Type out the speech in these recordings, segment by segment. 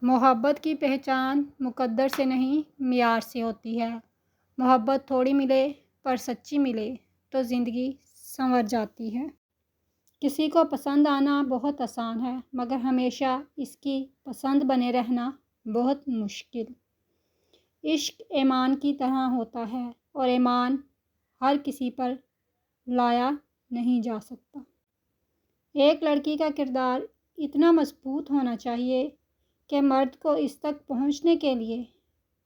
محبت کی پہچان مقدر سے نہیں معیار سے ہوتی ہے۔ محبت تھوڑی ملے پر سچی ملے تو زندگی سنور جاتی ہے۔ کسی کو پسند آنا بہت آسان ہے مگر ہمیشہ اس کی پسند بنے رہنا بہت مشکل۔ عشق ایمان کی طرح ہوتا ہے اور ایمان ہر کسی پر لایا نہیں جا سکتا۔ ایک لڑکی کا کردار اتنا مضبوط ہونا چاہیے کہ مرد کو اس تک پہنچنے کے لیے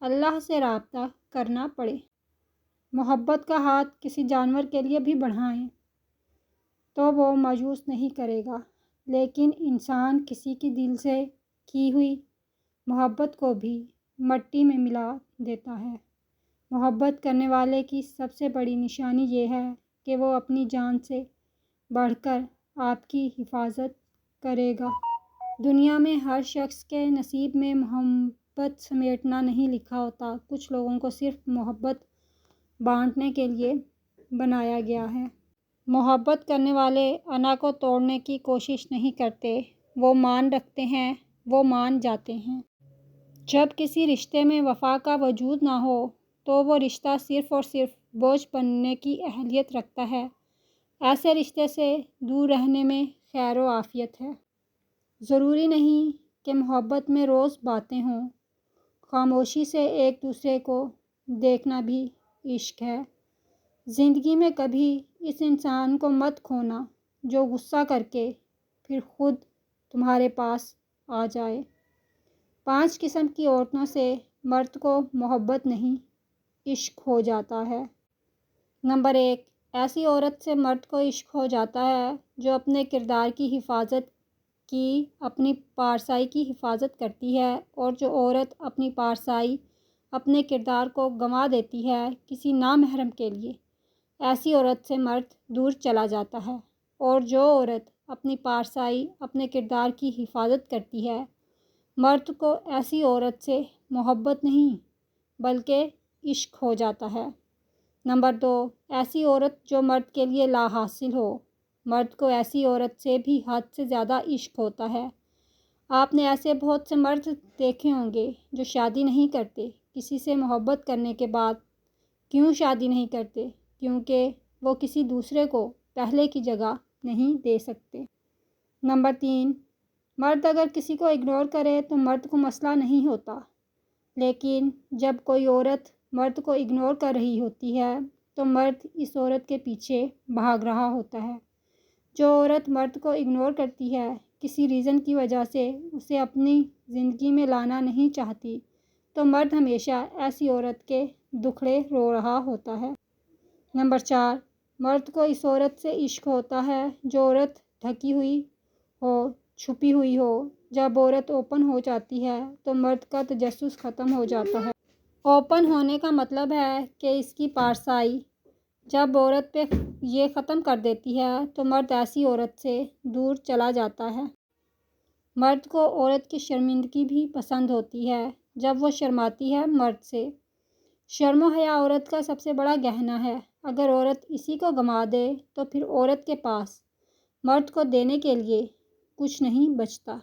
اللہ سے رابطہ کرنا پڑے۔ محبت کا ہاتھ کسی جانور کے لیے بھی بڑھائیں تو وہ مایوس نہیں کرے گا، لیکن انسان کسی کی دل سے کی ہوئی محبت کو بھی مٹی میں ملا دیتا ہے۔ محبت کرنے والے کی سب سے بڑی نشانی یہ ہے کہ وہ اپنی جان سے بڑھ کر آپ کی حفاظت کرے گا۔ دنیا میں ہر شخص کے نصیب میں محبت سمیٹنا نہیں لکھا ہوتا۔ کچھ لوگوں کو صرف محبت بانٹنے کے لیے بنایا گیا ہے۔ محبت کرنے والے انا کو توڑنے کی کوشش نہیں کرتے، وہ مان رکھتے ہیں، وہ مان جاتے ہیں۔ جب کسی رشتے میں وفا کا وجود نہ ہو تو وہ رشتہ صرف اور صرف بوجھ بننے کی اہلیت رکھتا ہے۔ ایسے رشتے سے دور رہنے میں خیر و عافیت ہے۔ ضروری نہیں کہ محبت میں روز باتیں ہوں، خاموشی سے ایک دوسرے کو دیکھنا بھی عشق ہے۔ زندگی میں کبھی اس انسان کو مت کھونا جو غصہ کر کے پھر خود تمہارے پاس آ جائے۔ 5 قسم کی عورتوں سے مرد کو محبت نہیں، عشق ہو جاتا ہے۔ نمبر 1، ایسی عورت سے مرد کو عشق ہو جاتا ہے جو اپنے کردار کی حفاظت کی، اپنی پارسائی کی حفاظت کرتی ہے، اور جو عورت اپنی پارسائی، اپنے کردار کو گنوا دیتی ہے کسی نامحرم کے لیے، ایسی عورت سے مرد دور چلا جاتا ہے۔ اور جو عورت اپنی پارسائی، اپنے کردار کی حفاظت کرتی ہے، مرد کو ایسی عورت سے محبت نہیں بلکہ عشق ہو جاتا ہے۔ نمبر 2، ایسی عورت جو مرد کے لیے لا حاصل ہو، مرد کو ایسی عورت سے بھی حد سے زیادہ عشق ہوتا ہے۔ آپ نے ایسے بہت سے مرد دیکھے ہوں گے جو شادی نہیں کرتے۔ کسی سے محبت کرنے کے بعد کیوں شادی نہیں کرتے؟ کیونکہ وہ کسی دوسرے کو پہلے کی جگہ نہیں دے سکتے۔ نمبر 3، مرد اگر کسی کو اگنور کرے تو مرد کو مسئلہ نہیں ہوتا، لیکن جب کوئی عورت مرد کو اگنور کر رہی ہوتی ہے تو مرد اس عورت کے پیچھے بھاگ رہا ہوتا ہے۔ جو عورت مرد کو اگنور کرتی ہے، کسی ریزن کی وجہ سے اسے اپنی زندگی میں لانا نہیں چاہتی، تو مرد ہمیشہ ایسی عورت کے دکھڑے رو رہا ہوتا ہے۔ نمبر 4، مرد کو اس عورت سے عشق ہوتا ہے جو عورت ڈھکی ہوئی ہو، چھپی ہوئی ہو۔ جب عورت اوپن ہو جاتی ہے تو مرد کا تجسس ختم ہو جاتا ہے۔ اوپن ہونے کا مطلب ہے کہ اس کی پارسائی۔ جب عورت پہ یہ ختم کر دیتی ہے تو مرد ایسی عورت سے دور چلا جاتا ہے۔ مرد کو عورت کی شرمندگی بھی پسند ہوتی ہے جب وہ شرماتی ہے مرد سے۔ شرم و حیا عورت کا سب سے بڑا گہنا ہے۔ اگر عورت اسی کو گنوا دے تو پھر عورت کے پاس مرد کو دینے کے لیے کچھ نہیں بچتا۔